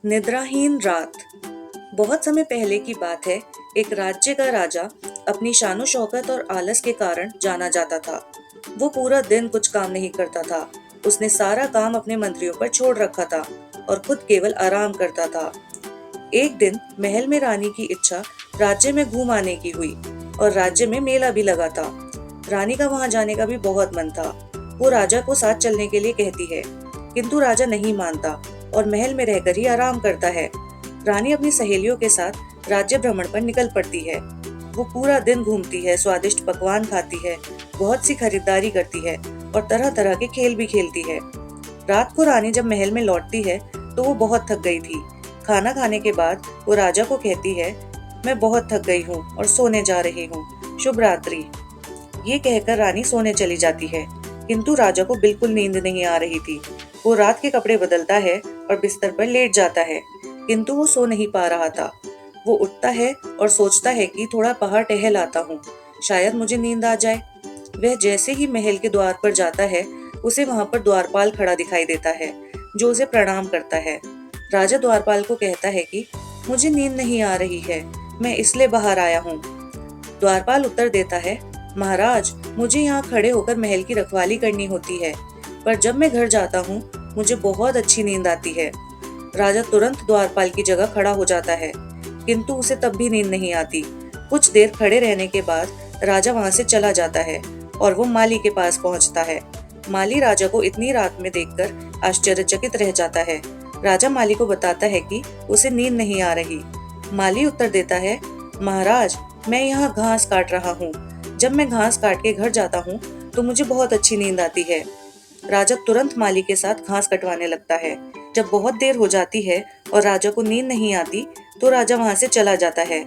निद्राहीन रात। बहुत समय पहले की बात है। एक राज्य का राजा अपनी शानो शौकत और आलस के कारण जाना जाता था। वो पूरा दिन कुछ काम नहीं करता था। उसने सारा काम अपने मंत्रियों पर छोड़ रखा था और खुद केवल आराम करता था। एक दिन महल में रानी की इच्छा राज्य में घूम आने की हुई और राज्य में मेला भी लगा था। रानी का वहां जाने का भी बहुत मन था। वो राजा को साथ चलने के लिए कहती है, किंतु राजा नहीं मानता और महल में रहकर ही आराम करता है। रानी अपनी सहेलियों के साथ राज्य भ्रमण पर निकल पड़ती है। वो पूरा दिन घूमती है, स्वादिष्ट पकवान खाती है, बहुत सी खरीदारी करती है और तरह तरह के खेल भी खेलती है। रात को रानी जब महल में लौटती है तो वो बहुत थक गई थी। खाना खाने के बाद वो राजा को कहती है, मैं बहुत थक गई हूँ और सोने जा रही हूँ, शुभ रात्रि। ये कहकर रानी सोने चली जाती है, किंतु राजा को बिल्कुल नींद नहीं आ रही थी। वो रात के कपड़े बदलता है और बिस्तर पर लेट जाता है, किंतु वो सो नहीं पा रहा था। वो उठता है और सोचता है कि थोड़ा बाहर टहल आता हूँ, शायद मुझे नींद आ जाए। वह जैसे ही महल के द्वार पर जाता है, उसे वहां पर द्वारपाल खड़ा दिखाई देता है, जो उसे प्रणाम करता है। राजा द्वारपाल को कहता है कि मुझे नींद नहीं आ रही है, मैं इसलिए बाहर आया हूँ। द्वारपाल उत्तर देता है, महाराज, मुझे यहाँ खड़े होकर महल की रखवाली करनी होती है, पर जब मैं घर जाता हूँ मुझे बहुत अच्छी नींद आती है। राजा तुरंत द्वारपाल की जगह खड़ा हो जाता है, किंतु उसे तब भी नींद नहीं आती। कुछ देर खड़े रहने के बाद राजा वहां से चला जाता है और वो माली के पास पहुंचता है। माली राजा को इतनी रात में देखकर आश्चर्यचकित रह जाता है। राजा माली को बताता है कि उसे नींद नहीं आ रही। माली उत्तर देता है, महाराज, मैं यहाँ घास काट रहा हूँ। जब मैं घास काट के घर जाता हूँ तो मुझे बहुत अच्छी नींद आती है। राजा तुरंत माली के साथ घास कटवाने लगता है। जब बहुत देर हो जाती है और राजा को नींद नहीं आती तो राजा वहां से चला जाता है।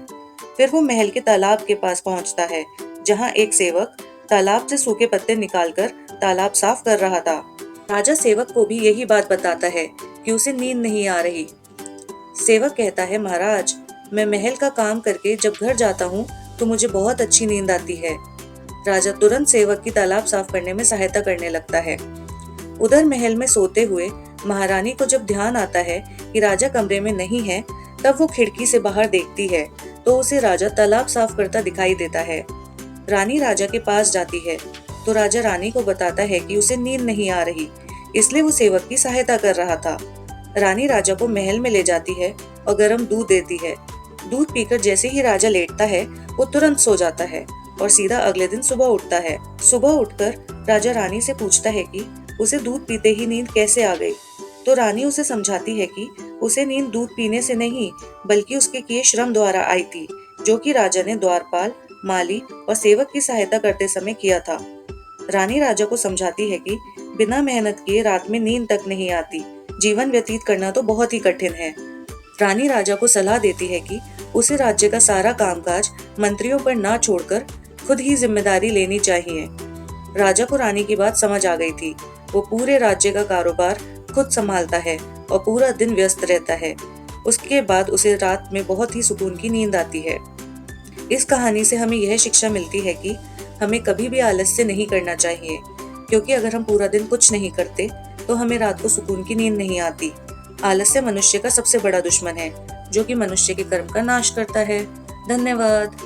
फिर वो महल के तालाब के पास पहुंचता है, जहां एक सेवक तालाब से सूखे पत्ते निकालकर तालाब साफ कर रहा था। राजा सेवक को भी यही बात बताता है कि उसे नींद नहीं आ रही। सेवक कहता है, महाराज, मैं महल का काम करके जब घर जाता हूँ तो मुझे बहुत अच्छी नींद आती है। राजा तुरंत सेवक की तालाब साफ करने में सहायता करने लगता है। उधर महल में सोते हुए महारानी को जब ध्यान आता है कि राजा कमरे में नहीं है, तब वो खिड़की से बाहर देखती है तो उसे राजा तालाब साफ करता दिखाई देता है। रानी राजा के पास जाती है तो राजा रानी को बताता है कि उसे नींद नहीं आ रही, इसलिए वो सेवक की सहायता कर रहा था। रानी राजा को महल में ले जाती है और गर्म दूध देती है। दूध पीकर जैसे ही राजा लेटता है, वो तुरंत सो जाता है और सीधा अगले दिन सुबह उठता है। सुबह उठकर राजा रानी से पूछता है कि उसे दूध पीते ही नींद कैसे आ गई। तो रानी उसे समझाती है कि उसे नींद दूध पीने से नहीं, बल्कि उसके किए श्रम द्वारा आई थी, जो कि राजा ने द्वारपाल, माली और सेवक की सहायता करते समय किया था। रानी राजा को समझाती है कि बिना मेहनत किए रात में नींद तक नहीं आती। जीवन व्यतीत करना तो बहुत ही कठिन है। रानी राजा को सलाह देती है कि उसे राज्य का सारा कामकाज मंत्रियों पर ना छोड़कर खुद ही जिम्मेदारी लेनी चाहिए। राजा को रानी की बात समझ आ गई थी। वो पूरे राज्य का कारोबार खुद संभालता है और पूरा दिन व्यस्त रहता है। उसके बाद उसे रात में बहुत ही सुकून की नींद आती है। इस कहानी से हमें यह शिक्षा मिलती है कि हमें कभी भी आलस्य नहीं करना चाहिए, क्योंकि अगर हम पूरा दिन कुछ नहीं करते तो हमें रात को सुकून की नींद नहीं आती। आलस्य मनुष्य का सबसे बड़ा दुश्मन है, जो कि मनुष्य के कर्म का नाश करता है। धन्यवाद।